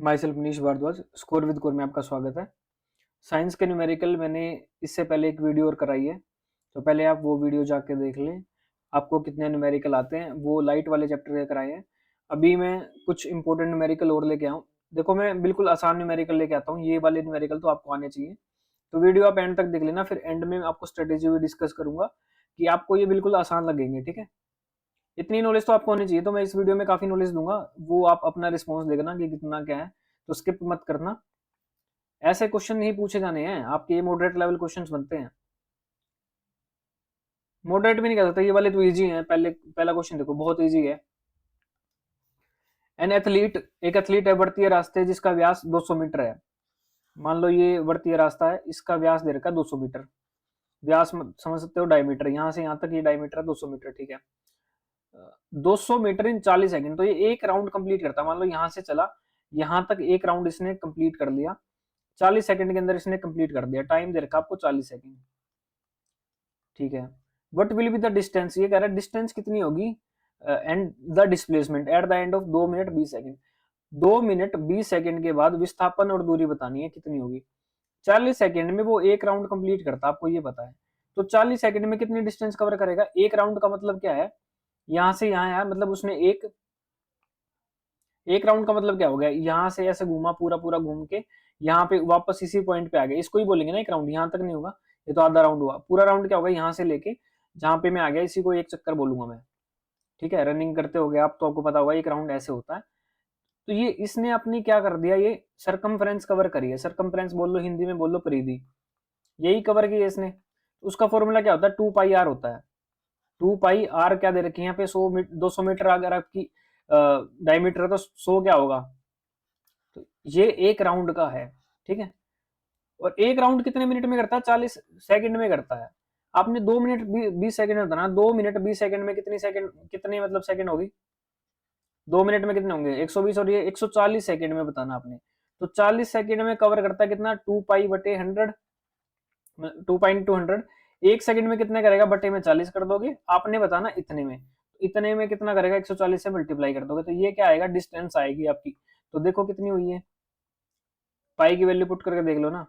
My self Manish Bhardwaj, score with core में आपका स्वागत है। साइंस के न्यूमेरिकल मैंने इससे पहले एक वीडियो और कराई है, तो पहले आप वो वीडियो जाके देख लें। आपको कितने न्यूमेरिकल आते हैं, वो लाइट वाले चैप्टर के कराए हैं। अभी मैं कुछ इंपॉर्टेंट न्यूमेरिकल और लेके आऊँ। देखो, मैं बिल्कुल आसान न्यूमेरिकल लेके आता हूँ, ये वाले न्यूमेरिकल तो आपको आने चाहिए। तो वीडियो आप एंड तक देख लेना, फिर एंड में आपको स्ट्रेटेजी भी डिस्कस करूंगा कि आपको ये बिल्कुल आसान लगेंगे। ठीक है, इतनी नॉलेज तो आपको होनी चाहिए। तो मैं इस वीडियो में काफी नॉलेज दूंगा, वो आप अपना रिस्पॉन्स देखना कि कितना क्या है, तो स्किप मत करना। ऐसे क्वेश्चन नहीं पूछे जाने हैं आपके, ये मॉडरेट लेवल क्वेश्चंस बनते हैं। मॉडरेट भी नहीं कह सकता, ये वाले तो इजी हैं। पहला क्वेश्चन देखो, बहुत इजी है। एक एथलीट है वर्तीय रास्ते जिसका व्यास 200 मीटर है। मान लो ये वर्तीय रास्ता है, इसका व्यास दे रखा है 200 मीटर। व्यास समझ सकते हो, डायमीटर, यहां से यहां तक ये डायमीटर है 200 मीटर। ठीक है, 200 मीटर इन 40 सेकंड, तो ये एक राउंड कंप्लीट करता है। मान लो यहां से चला, यहां तक एक राउंड इसने कंप्लीट कर लिया, 40 सेकंड के अंदर इसने कंप्लीट कर दिया। टाइम दे रखा आपको 40 सेकंड। ठीक है, what will be the distance, ये कह रहा है डिस्टेंस कितनी होगी and the displacement at the end of 2 minute 20 second. 2 minute 20 second के बाद विस्थापन और दूरी बतानी है कितनी होगी। 40 सेकंड में वो एक राउंड कंप्लीट करता, आपको ये पता है। तो 40 सेकंड में कितनी डिस्टेंस कवर करेगा। एक राउंड का मतलब क्या है, यहां से यहां आया, मतलब उसने एक राउंड का मतलब क्या हो गया, यहां से ऐसे घूमा, पूरा पूरा घूम के यहाँ पे वापस इसी पॉइंट पे आ गया। इसको ही बोलेंगे ना एक राउंड, यहां तक नहीं होगा, ये तो आधा राउंड हुआ। पूरा राउंड क्या होगा, यहाँ से लेके जहां पे मैं आ गया, इसी को एक चक्कर बोलूंगा मैं। ठीक है, रनिंग करते हो गए आप, तो आपको पता होगा एक राउंड ऐसे होता है। तो ये इसने अपनी क्या कर दिया, ये सरकमफ्रेंस कवर करी है। सरकमफ्रेंस बोल लो, हिंदी में बोल लो परिधि, यही कवर की है इसने। उसका फॉर्मूला क्या होता है, 2 पाई आर होता है। 2 पाई आर क्या दे रखी है यहाँ पे, 200 मीटर अगर आपकी डायमीटर है तो 100 क्या होगा, तो ये एक राउंड का है। ठीक है, और एक राउंड कितने मिनट में करता है, 40 सेकंड में करता है। आपने 2 मिनट 20 सेकंड में बताना, 2 मिनट 20 सेकंड में कितनी सेकंड, कितनी मतलब सेकंड होगी। 2 मिनट में कितने होंगे, 120, और ये 140 सेकंड में बताना आपने। तो 40 सेकंड में कवर करता है कितना, 2 पाई/100, 2 पाई × 100। एक सेकंड में कितने करेगा, बटे में 40 कर दोगे, आपने बताना इतने में। इतने में कितना करेगा, 140 से मल्टीप्लाई कर दोगे, तो ये क्या आएगा, डिस्टेंस आएगी आपकी। तो देखो कितनी हुई है, पाई की वैल्यू पुट करके देख लो ना,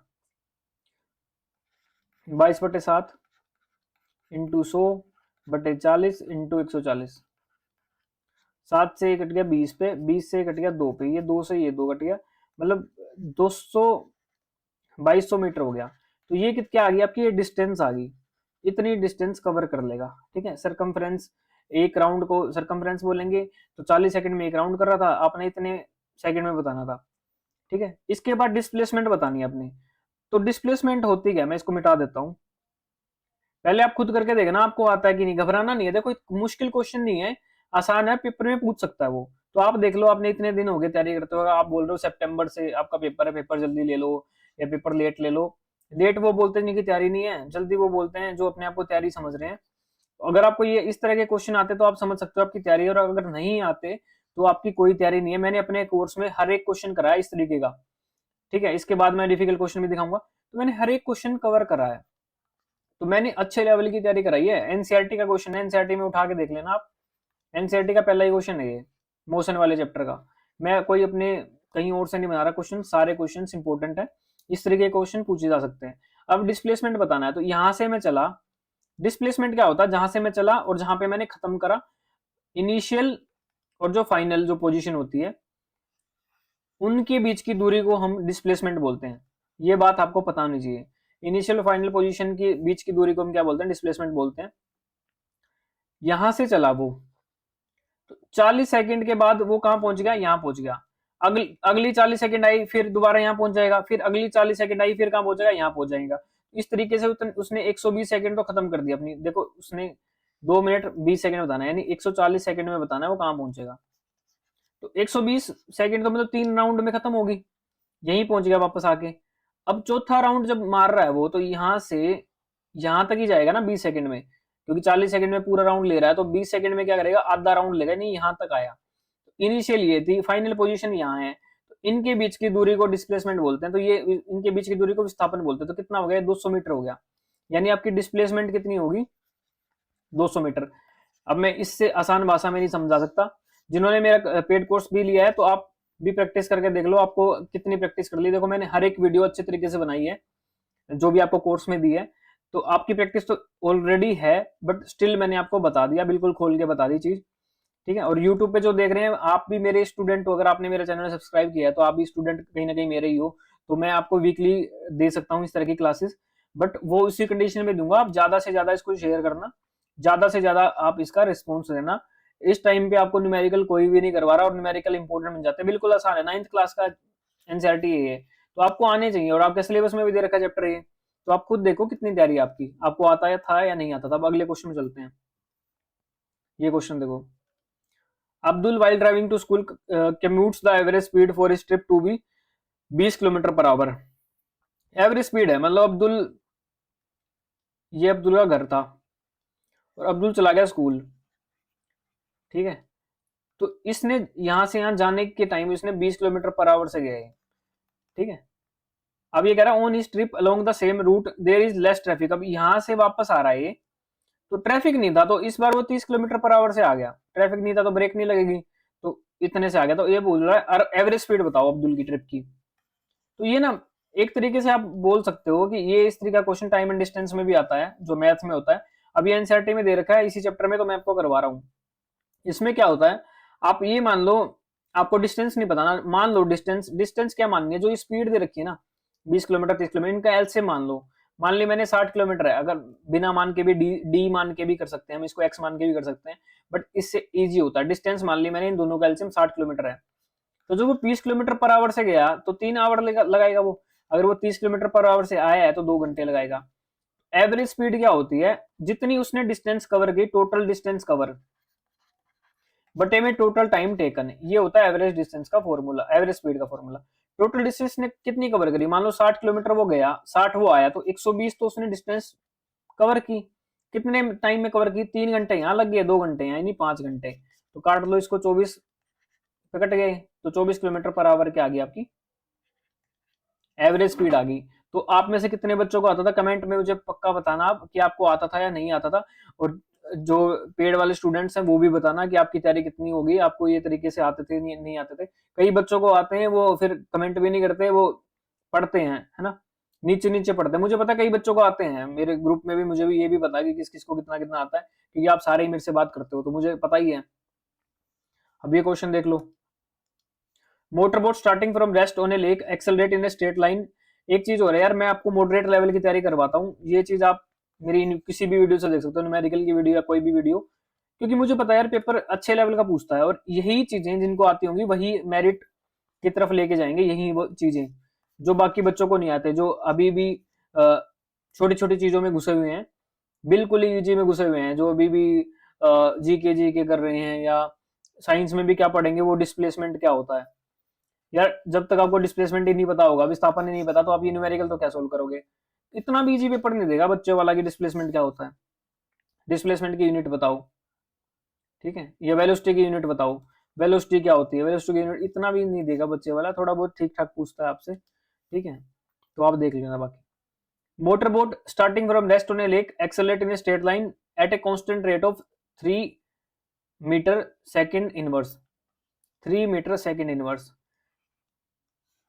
22/7 इंटू 100/40 इंटू 140। 7 से कट गया 20 पे, 20 से कट गया 2 पे, ये 2 से ये 2 कट गया, मतलब 200 2200 मीटर हो गया। तो ये क्या आ गई आपकी, ये डिस्टेंस आ गई। इतनी डिस्टेंस कवर कर लेगा। ठीक है, सरकमफ्रेंस, एक राउंड को सरकमफ्रेंस बोलेंगे। तो 40 सेकंड में एक राउंड कर रहा था, आपने इतने सेकंड में बताना था। ठीक है, इसके बाद डिस्प्लेसमेंट बतानी है अपनी। तो डिस्प्लेसमेंट होती क्या, मैं इसको मिटा देता हूं। पहले आप खुद करके देखना आपको आता है कि नहीं, घबराना नहीं है। देखो मुश्किल क्वेश्चन नहीं है, आसान है, पेपर में पूछ सकता है वो। तो आप देख लो, आपने इतने दिन हो गए तैयारी करते हो, आप बोल रहे हो सितंबर से आपका पेपर है, पेपर जल्दी ले लो या पेपर लेट ले लो। लेट वो बोलते नहीं कि तैयारी नहीं है, जल्दी वो बोलते हैं जो अपने आप को तैयारी समझ रहे हैं। अगर आपको ये इस तरह के क्वेश्चन आते तो आप समझ सकते हो आपकी तैयारी, और अगर नहीं आते तो आपकी कोई तैयारी नहीं है। मैंने अपने कोर्स में हर एक क्वेश्चन कराया इस तरीके का। ठीक है, इसके बाद मैं डिफिकल्ट क्वेश्चन भी दिखाऊंगा, तो मैंने हर एक क्वेश्चन कवर करा है। तो मैंने अच्छे लेवल की तैयारी कराई है। एनसीईआरटी का क्वेश्चन है, एनसीईआरटी में उठा के देख लेना आप। एनसीईआरटी का पहला ही क्वेश्चन है ये, मोशन वाले चैप्टर का। मैं कोई अपने कहीं और से नहीं बना रहा क्वेश्चन, सारे क्वेश्चन इंपॉर्टेंट है। इस तरीके के क्वेश्चन पूछे जा सकते हैं। अब डिस्प्लेसमेंट बताना है, तो यहां से मैं चला, डिस्प्लेसमेंट क्या होता है, जहां से मैं चला और जहां पे मैंने खत्म करा, इनिशियल और जो फाइनल जो पोजीशन होती है, उनके बीच की दूरी को हम डिस्प्लेसमेंट बोलते हैं। ये बात आपको पता होनी चाहिए। इनिशियल और फाइनल पोजीशन के बीच की दूरी को हम क्या बोलते हैं, डिस्प्लेसमेंट बोलते हैं। यहां से चला वो, तो 40 सेकंड के बाद वो कहां पहुंच गया, यहां पहुंच गया। अगली 40 सेकंड आई, फिर दोबारा यहां पहुंच जाएगा, फिर अगली 40 सेकंड आई, फिर कहां पहुंचेगा, यहां पहुंच जाएगा। इस तरीके से उसने 120 सेकंड तो खत्म कर दिया अपनी। देखो उसने 2 मिनट 20 सेकंड बताना है, यानी 140 सेकंड में बताना है वो कहां पहुंचेगा। तो 120 सेकंड तो मतलब 3 राउंड में खत्म होगी, यहीं पहुंच गया वापस आके। अब चौथा राउंड जब मार रहा है वो, तो यहां से यहां तक ही जाएगा ना 20 सेकंड में, क्योंकि 40 सेकंड में पूरा राउंड ले रहा है, तो 20 सेकंड में क्या करेगा, आधा राउंड लेगा, नहीं यहां तक आया। इनिशियल ये थी, फाइनल पोजीशन यहाँ है, तो इनके बीच की दूरी को डिस्प्लेसमेंट बोलते हैं। तो ये इनके बीच की दूरी को विस्थापन बोलते हैं। तो कितना हो गया, 200 मीटर हो गया, यानी आपकी डिस्प्लेसमेंट कितनी होगी, 200 मीटर। अब मैं इससे आसान भाषा में नहीं समझा सकता। जिन्होंने मेरा पेड कोर्स भी लिया है, तो आप भी प्रैक्टिस करके देख लो आपको कितनी प्रैक्टिस कर ली। देखो मैंने हर एक वीडियो अच्छे तरीके से बनाई है जो भी आपको कोर्स में दी है, तो आपकी प्रैक्टिस तो ऑलरेडी है, बट स्टिल मैंने आपको बता दिया, बिल्कुल खोल के बता दी चीज। ठीक है, और यूट्यूब पे जो देख रहे हैं आप भी मेरे स्टूडेंट हो, अगर आपने मेरा चैनल सब्सक्राइब किया है तो आप भी स्टूडेंट कहीं ना कहीं मेरे ही हो, तो मैं आपको वीकली दे सकता हूँ इस तरह की क्लासेस, बट वो उसी कंडीशन में दूंगा, आप ज्यादा से ज्यादा इसको शेयर करना, ज्यादा से ज्यादा आप इसका रिस्पॉन्स देना। इस टाइम पे आपको न्यूमेरिकल कोई भी नहीं करवा रहा, और न्यूमेरिकल इंपोर्टेंट बन जाते हैं, बिल्कुल आसान है, 9th क्लास का एनसीईआरटी ये है, तो आपको आने चाहिए, और आपके सिलेबस में भी दे रखा है चैप्टर ये, तो आप खुद देखो कितनी तैयारी है आपकी, आपको आता है था या नहीं आता था। अब अगले क्वेश्चन में चलते हैं, ये क्वेश्चन देखो, Abdul while driving to school commutes the average speed for his trip to be 20 kilometre per hour. Average speed है, मतलब अब्दुल, ये अब्दुल का घर था और अब्दुल चला गया स्कूल, ठीक है, तो इसने यहां से यहां जाने के टाइम इसने 20 किलोमीटर पर आवर से गया है, ठीक है। अब ये कह रहा है on his trip along the same route there is less traffic. अब यहां से वापस आ रहा है ये, तो ट्रैफिक नहीं था, तो इस बार वो 30 किलोमीटर पर आवर से आ गया, ट्रैफिक नहीं था तो ब्रेक नहीं लगेगी, तो इतने से आ गया। तो ये बोल रहा है एवरेज स्पीड बताओ अब्दुल की ट्रिप की। तो ये ना एक तरीके से आप बोल सकते हो कि ये इस तरीके का क्वेश्चन टाइम एंड डिस्टेंस में भी आता है जो मैथ में होता है। अब ये एनसीईआरटी में दे रखा है इसी चैप्टर में, तो मैं आपको करवा रहा हूँ। इसमें क्या होता है, आप ये मान लो आपको डिस्टेंस नहीं बताना, मान लो डिस्टेंस, डिस्टेंस क्या माननी है, जो स्पीड दे रखी है ना 20 किलोमीटर 30 किलोमीटर, इनका एलसीएम मान लो, मान ली मैंने 60 किलोमीटर है, अगर बिना मान के भी डी मान के भी कर सकते हैं हम इसको, एक्स मान के भी कर सकते हैं, बट इससे इजी होता है। डिस्टेंस मान ली मैंने, इन दोनों का एलसीएम 60 किलोमीटर है, तो जो वो 20 किलोमीटर पर आवर से गया तो 3 आवर लगाएगा वो, अगर वो 30 किलोमीटर पर आवर से आया है तो 2 घंटे लगाएगा। एवरेज स्पीड क्या होती है, जितनी उसने डिस्टेंस कवर की, टोटल डिस्टेंस कवर बटे में टोटल टाइम टेकन, ये होता है एवरेज डिस्टेंस का फॉर्मूला, एवरेज स्पीड का फॉर्मूला। टोटल डिस्टेंस ने कितनी कवर करी, मान लो 60 किलोमीटर वो गया, 60 वो आया, तो 120 तो उसने डिस्टेंस कवर की, कितने टाइम में कवर की, 3 घंटे यहाँ लग गए, 2 घंटे यहाँ, यानी 5 घंटे, तो काट लो इसको, 24 पे कट गए, तो 24 किलोमीटर पर आवर क्या आ गई आपकी एवरेज स्पीड आ गई। तो आप में से कितने बच्चों को आता था, कमेंट में मुझे पक्का बताना आप कि आपको आता था या नहीं आता था, और जो पेड वाले स्टूडेंट्स हैं वो भी बताना कि आपकी तैयारी कितनी होगी, आपको ये तरीके से आते थे नहीं आते थे। कई बच्चों को आते हैं वो फिर कमेंट भी नहीं करते, वो पढ़ते हैं, है ना, नीचे नीचे पढ़ते हैं। मुझे पता है कई बच्चों को आते हैं, मेरे ग्रुप में भी मुझे भी ये भी पता है कि किस किस को कितना कितना आता है, क्योंकि आप सारे ही मेरे से बात करते हो, तो मुझे पता ही है। अब ये क्वेश्चन देख लो, motorboat starting from rest on a lake accelerate in a straight line. एक चीज हो रहा है यार, मैं आपको मॉडरेट लेवल की तैयारी करवाता हूँ, ये चीज आप मेरी किसी भी वीडियो से देख सकते हो, न्यूमेरिकल की वीडियो या कोई भी वीडियो, क्योंकि मुझे पता है यार पेपर अच्छे लेवल का पूछता है, और यही चीजें जिनको आती होंगी वही मेरिट की तरफ लेके जाएंगे, यही वो चीजें जो बाकी बच्चों को नहीं आते, जो अभी भी छोटी छोटी चीजों में घुसे हुए हैं, बिल्कुल ही ईजी में घुसे हुए हैं, जो अभी भी जी के कर रहे हैं, या साइंस में भी क्या पढ़ेंगे वो डिस्प्लेसमेंट क्या होता है। यार जब तक आपको डिस्प्लेसमेंट ही नहीं पता होगा, विस्थापन ही नहीं पता, तो आप ये न्यूमेरिकल तो क्या सोल्व करोगे। इतना भी इजी पेपर नहीं देगा बच्चे वाला कि डिस्प्लेसमेंट क्या होता है, डिस्प्लेसमेंट की यूनिट बताओ, ठीक है, या वेलोसिटी की यूनिट बताओ, वेलोसिटी क्या होती है, वेलोसिटी की यूनिट, इतना भी नहीं देगा बच्चे वाला, थोड़ा बहुत ठीक ठाक पूछता है आपसे, ठीक है, तो आप देख लेना बाकी। Motorboat starting from rest on a lake accelerate in a straight line at a constant rate of 3 metre second inverse, 3 metre second inverse.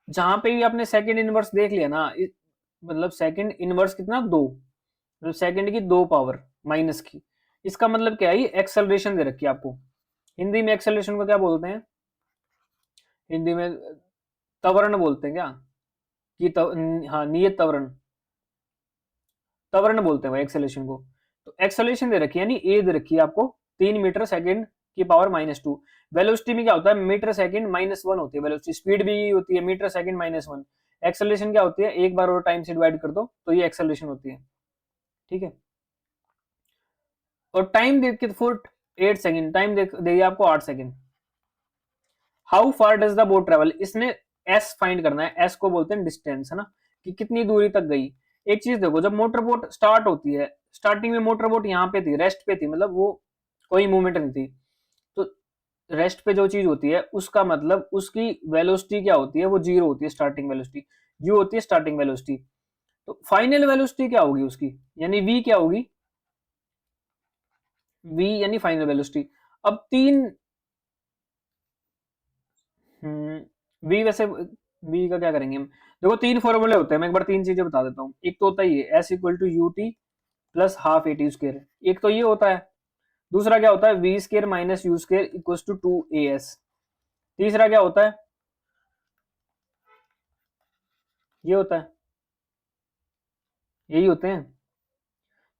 जहां पे भी आपने सेकंड इनवर्स देख लिया ना, मतलब सेकंड इनवर्स कितना, 2, मतलब सेकंड की 2 पावर माइनस की, इसका मतलब क्या है, एक्सेलरेशन दे रखी है आपको। हिंदी में एक्सेलरेशन को क्या बोलते हैं, हिंदी में त्वरण बोलते हैं क्या, कि हाँ नियत त्वरण, त्वरण बोलते हैं भाई एक्सेलरेशन को। तो एक्सेलरेशन दे रखी है, यानी ए दे रखी है आपको 3 मीटर सेकंड की पावर -2। वेलोसिटी में क्या होता है, मीटर सेकंड -1 होती है वेलोसिटी, स्पीड भी होती है मीटर सेकंड -1। एक्सेलरेशन क्या होती है, एक बार और टाइम से डिवाइड कर दो तो ये एक्सेलरेशन होती है, ठीक है। और टाइम देखिए फुट 8 सेकंड, टाइम दे दिया आपको 8 second. How far does the boat travel, इसने एस फाइंड करना है, एस को बोलते हैं डिस्टेंस, है ना, कि कितनी दूरी तक गई। एक चीज देखो, जब मोटर बोट स्टार्ट होती है, स्टार्टिंग में मोटर बोट यहाँ पे थी, रेस्ट पे थी, मतलब वो कोई मूवमेंट नहीं थी, तो रेस्ट पे जो चीज होती है उसका मतलब उसकी वेलोसिटी क्या होती है, वो 0 होती है, स्टार्टिंग वेलोसिटी यू होती है, स्टार्टिंग वेलोसिटी। तो फाइनल वेलोसिटी क्या होगी उसकी, यानी वी क्या होगी, वी यानी फाइनल वेलोसिटी। अब तीन वी वैसे वी का क्या करेंगे हम? देखो 3 फॉर्मूले होते हैं, मैं एक बार 3 चीजें बता देता हूँ। एक तो होता है ये s equal to u t plus half a t square, एक तो ये होता है। दूसरा क्या होता है v square minus u square equal to 2as। तीसरा क्या होता है, ये होता है, यही होते हैं।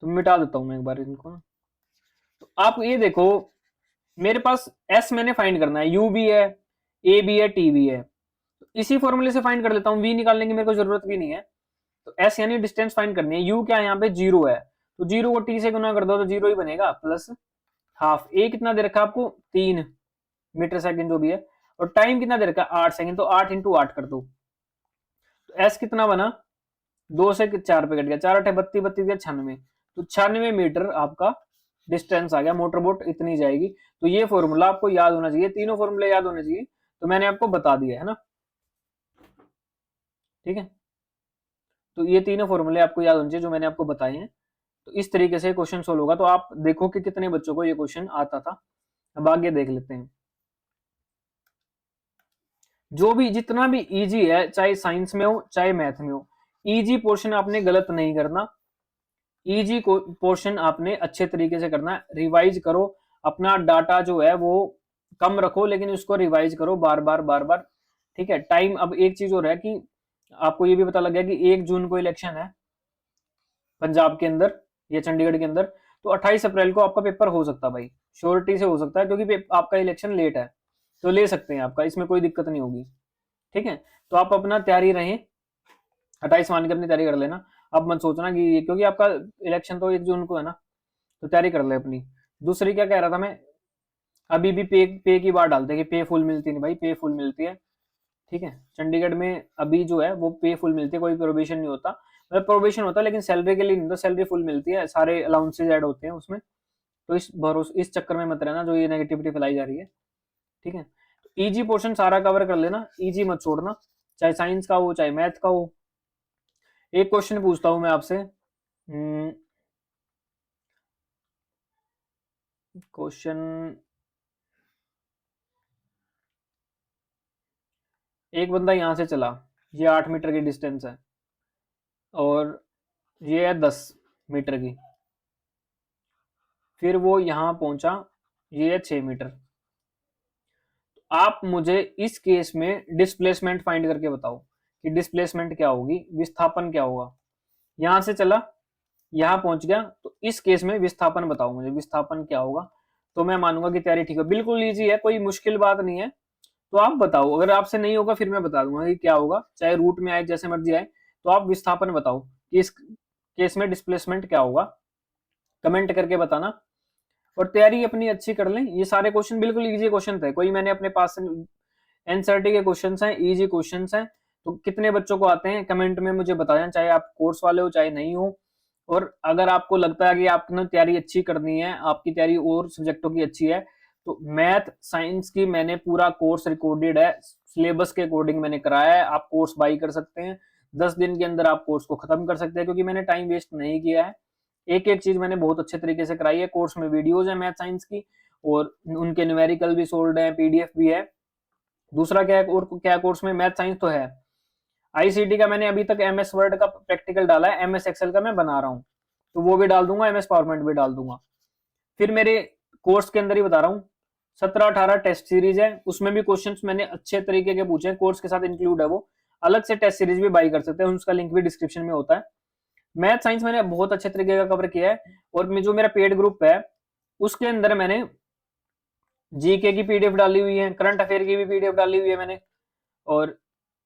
तो मिटा देता हूं मैं एक बार इनको ना। तो आप ये देखो, मेरे पास एस मैंने फाइंड करना है, यू भी है, ए भी है, टी भी है। तो इसी फॉर्मूले से फाइंड कर लेता हूँ, वी निकालने की मेरे को जरूरत भी नहीं है। तो एस यानी डिस्टेंस फाइंड करनी है, यू क्या है यहाँ पे 0 है, तो 0 को टी से गुना कर दो तो 0 ही बनेगा, प्लस हाफ। ए कितना दे रखा है आपको 3 मीटर सेकंड जो भी है, और टाइम कितना दे रखा है 8 सेकंड, तो 8 इंटू 8 कर दो। तो एस कितना बना, 2 से 4 पे कट गया, 4 8 32 32 या 96, तो 96 मीटर आपका डिस्टेंस आ गया, मोटर बोट इतनी जाएगी। तो ये फॉर्मूला आपको याद होना चाहिए, तीनों फॉर्मूले याद होने चाहिए, तो मैंने आपको बता दिया है ना, ठीक है। तो ये तीनों फॉर्मूले आपको याद होने चाहिए जो मैंने आपको बताए हैं। तो इस तरीके से क्वेश्चन सोल्व होगा। तो आप देखो कि कितने बच्चों को ये क्वेश्चन आता था। अब आगे देख लेते हैं। जो भी जितना भी इजी है, चाहे साइंस में हो चाहे मैथ में हो, इजी पोर्शन आपने गलत नहीं करना, इजी पोर्शन आपने अच्छे तरीके से करना है। रिवाइज करो, अपना डाटा जो है वो कम रखो, लेकिन उसको रिवाइज करो बार बार बार बार, ठीक है। टाइम, अब एक चीज हो रहा है कि आपको ये भी पता लग गया कि 1 जून को इलेक्शन है पंजाब के अंदर या चंडीगढ़ के अंदर, तो 28 अप्रैल को आपका पेपर हो सकता है भाई, श्योरिटी से हो सकता है, क्योंकि आपका इलेक्शन लेट है, तो ले सकते हैं आपका, इसमें कोई दिक्कत नहीं होगी, ठीक है। तो आप अपना तैयारी रहें, 28 मान के अपनी तैयारी कर लेना। अब मत सोचना कि क्योंकि आपका इलेक्शन तो 1 जून को है ना, तो तैयारी कर ले अपनी। दूसरी क्या कह रहा था मैं, अभी भी पे की बात डालते हैं कि पे फुल मिलती नहीं भाई, पे फुल मिलती है, ठीक है। चंडीगढ़ में अभी जो है वो पे फुल मिलती है, कोई प्रोविजन नहीं होता, मतलब प्रोविजन होता है लेकिन सैलरी के लिए नहीं होता, सैलरी फुल मिलती है, सारे अलाउंसेज ऐड होते हैं उसमें। तो इस भरोसे इस चक्कर में मत रहना जो ये नेगेटिविटी फैलाई जा रही है, ठीक है। तो इजी पोर्शन सारा कवर कर लेना, इजी मत छोड़ना, चाहे साइंस का हो चाहे मैथ का हो। एक क्वेश्चन पूछता हूं मैं आपसे, क्वेश्चन, एक बंदा यहां से चला, ये 8 मीटर की डिस्टेंस है, और ये है 10 मीटर की, फिर वो यहां पहुंचा, ये है 6 मीटर। आप मुझे इस केस में डिस्प्लेसमेंट फाइंड करके बताओ कि डिस्प्लेसमेंट क्या होगी, विस्थापन क्या होगा। यहां से चला, यहां पहुंच गया, तो इस केस में विस्थापन बताओ मुझे, विस्थापन क्या होगा। तो मैं मानूंगा कि तैयारी ठीक है, बिल्कुल इजी है, कोई मुश्किल बात नहीं है। तो आप बताओ, अगर आपसे नहीं होगा फिर मैं बता दूंगा कि क्या होगा, चाहे रूट में आए जैसे मर्जी आए। तो आप विस्थापन बताओ कि इस केस में डिस्प्लेसमेंट क्या होगा, कमेंट करके बताना। और तैयारी अपनी अच्छी कर लें, ये सारे क्वेश्चन बिल्कुल इजी क्वेश्चन थे, कोई मैंने अपने पास एनसीईआरटी के क्वेश्चन हैं, इजी क्वेश्चन हैं। तो कितने बच्चों को आते हैं कमेंट में मुझे बताएं, चाहे आप कोर्स वाले हो चाहे नहीं हो। और अगर आपको लगता है कि आपने तैयारी अच्छी करनी है, आपकी तैयारी और सब्जेक्टों की अच्छी है, तो मैथ साइंस की मैंने पूरा कोर्स रिकॉर्डेड है, सिलेबस के अकॉर्डिंग मैंने कराया है, आप कोर्स बाई कर सकते हैं, 10 दिन के अंदर आप कोर्स को खत्म कर सकते हैं, क्योंकि मैंने टाइम वेस्ट नहीं किया है। एक एक चीज मैंने बहुत अच्छे तरीके से कराई है, कोर्स में वीडियोज है मैथ साइंस की, और उनके न्यूमेरिकल भी सोल्ड है, पीडीएफ भी है। दूसरा क्या है, और क्या कोर्स में मैथ साइंस तो है, आईसीटी का मैंने अभी तक एमएस वर्ड का प्रैक्टिकल डाला है, एमएस एक्सेल का मैं बना रहा हूँ, तो वो भी डाल दूंगा, एमएस पावरपॉइंट भी डाल दूंगा। फिर मेरे कोर्स के अंदर ही बता रहा हूँ, 17-18 टेस्ट सीरीज है, उसमें भी क्वेश्चंस मैंने अच्छे तरीके के पूछे हैं, कोर्स के साथ इंक्लूड है वो, अलग से टेस्ट सीरीज भी बाई कर सकते हैं, उसका लिंक भी डिस्क्रिप्शन में होता है। मैथ साइंस मैंने बहुत अच्छे तरीके का कवर किया है, और जो मेरा पेड ग्रुप है उसके अंदर मैंने जीके की पीडीएफ डाली हुई है, करंट अफेयर की भी पीडीएफ डाली हुई है मैंने, और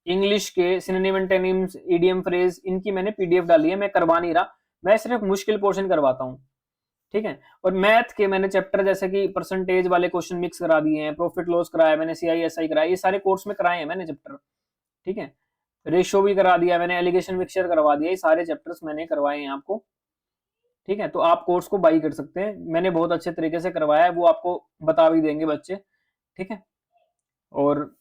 इंग्लिश के सिनोनिम एंटोनिम्स, इडियम फ्रेज, इनकी मैंने पीडीएफ डाली है। मैं करवा नहीं रहा, मैं सिर्फ मुश्किल पोर्शन करवाता हूँ, ठीक है। और मैथ के मैंने चैप्टर जैसे कि परसेंटेज वाले क्वेश्चन मिक्स करा दिए हैं, प्रॉफिट लॉस कराया मैंने, सीआईएसआई कराया, ये सारे कोर्स में कराए हैं मैंने चैप्टर, ठीक है। रेशियो भी करा दिया मैंने, एलिगेशन मिक्सचर करवा दिया, ये सारे चैप्टर्स मैंने करवाए हैं आपको, ठीक है। तो आप कोर्स को बाई कर सकते हैं, मैंने बहुत अच्छे तरीके से करवाया है, वो आपको बता भी देंगे बच्चे, ठीक है। और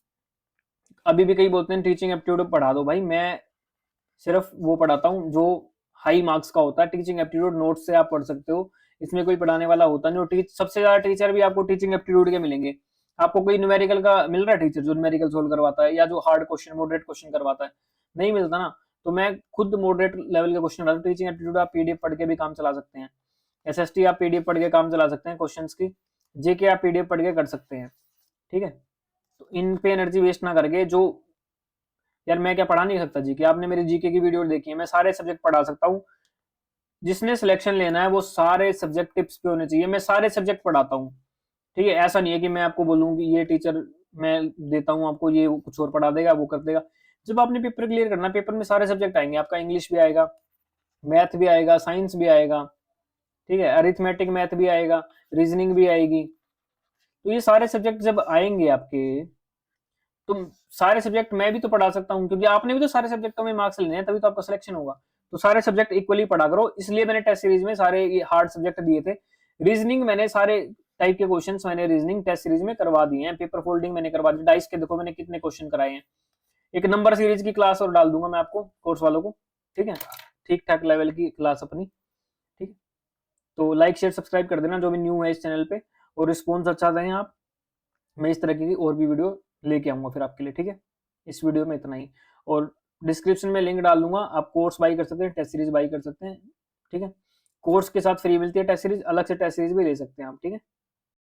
अभी भी कई बोलते हैं टीचिंग एप्टीट्यूड पढ़ा दो, भाई मैं सिर्फ वो पढ़ाता हूँ जो हाई मार्क्स का होता है। टीचिंग एप्टीट्यूड नोट से आप पढ़ सकते हो, इसमें कोई पढ़ाने वाला होता नहीं, और सबसे ज्यादा टीचर भी आपको टीचिंग एप्टीट्यूड के मिलेंगे, आपको कोई न्यूमेरिकल का मिल रहा है टीचर जो न्यूमेरिकल सोल्व करवाता है या जो हार्ड क्वेश्चन मॉडरेट क्वेश्चन करवाता है? नहीं मिलता ना। तो मैं खुद मॉडरेट लेवल के क्वेश्चन डालता हूँ। टीचिंग एप्टीट्यूड आप पीडीएफ पढ़ के भी काम चला सकते हैं, एसएसटी आप पीडीएफ पढ़ के काम चला सकते हैं क्वेश्चंस की, जेके आप पीडीएफ पढ़ के कर सकते हैं। ठीक है, तो इन पे एनर्जी वेस्ट ना करके, जो यार मैं क्या पढ़ा नहीं सकता जीके, आपने मेरी जीके की वीडियो देखी है, मैं सारे सब्जेक्ट पढ़ा सकता हूँ। जिसने सिलेक्शन लेना है वो सारे सब्जेक्ट टिप्स पे होने चाहिए, मैं सारे सब्जेक्ट पढ़ाता हूँ। ठीक है, ऐसा नहीं है कि मैं आपको बोलूँ कि ये टीचर मैं देता हूँ आपको, ये कुछ और पढ़ा देगा, वो कर देगा। जब आपने पेपर क्लियर करना, पेपर में सारे सब्जेक्ट आएंगे, आपका इंग्लिश भी आएगा, मैथ भी आएगा, साइंस भी आएगा, ठीक है, अरिथमेटिक मैथ भी आएगा, रीजनिंग भी आएगी। तो ये सारे सब्जेक्ट जब आएंगे आपके, तो सारे सब्जेक्ट मैं भी तो पढ़ा सकता हूँ, क्योंकि आपने भी तो सारे सब्जेक्टों में मार्क्स लेने हैं, तभी तो आपका सिलेक्शन होगा। तो सारे सब्जेक्ट इक्वली पढ़ा करो, इसलिए मैंने टेस्ट सीरीज में सारे ये हार्ड सब्जेक्ट दिए थे। रीजनिंग मैंने सारे टाइप के क्वेश्चंस मैंने रीजनिंग टेस्ट सीरीज में करवा दिए हैं, पेपर फोल्डिंग मैंने करवा दी, डाइस के देखो मैंने कितने क्वेश्चन कराए हैं। एक नंबर सीरीज की क्लास और डाल दूंगा मैं आपको कोर्स वालों को, ठीक है, ठीक ठाक लेवल की क्लास अपनी। ठीक है, तो लाइक शेयर सब्सक्राइब कर देना जो भी न्यू है इस चैनल पे, और रिस्पॉन्स अच्छा दें आप। मैं इस तरह की और भी वीडियो लेके आऊंगा फिर आपके लिए। ठीक है, इस वीडियो में इतना ही, और डिस्क्रिप्शन में लिंक डाल दूंगा, आप कोर्स बाई कर सकते हैं, टेस्ट सीरीज बाई कर सकते हैं। ठीक है, कोर्स के साथ फ्री मिलती है टेस्ट सीरीज, अलग से टेस्ट सीरीज भी ले सकते हैं आप। ठीक है।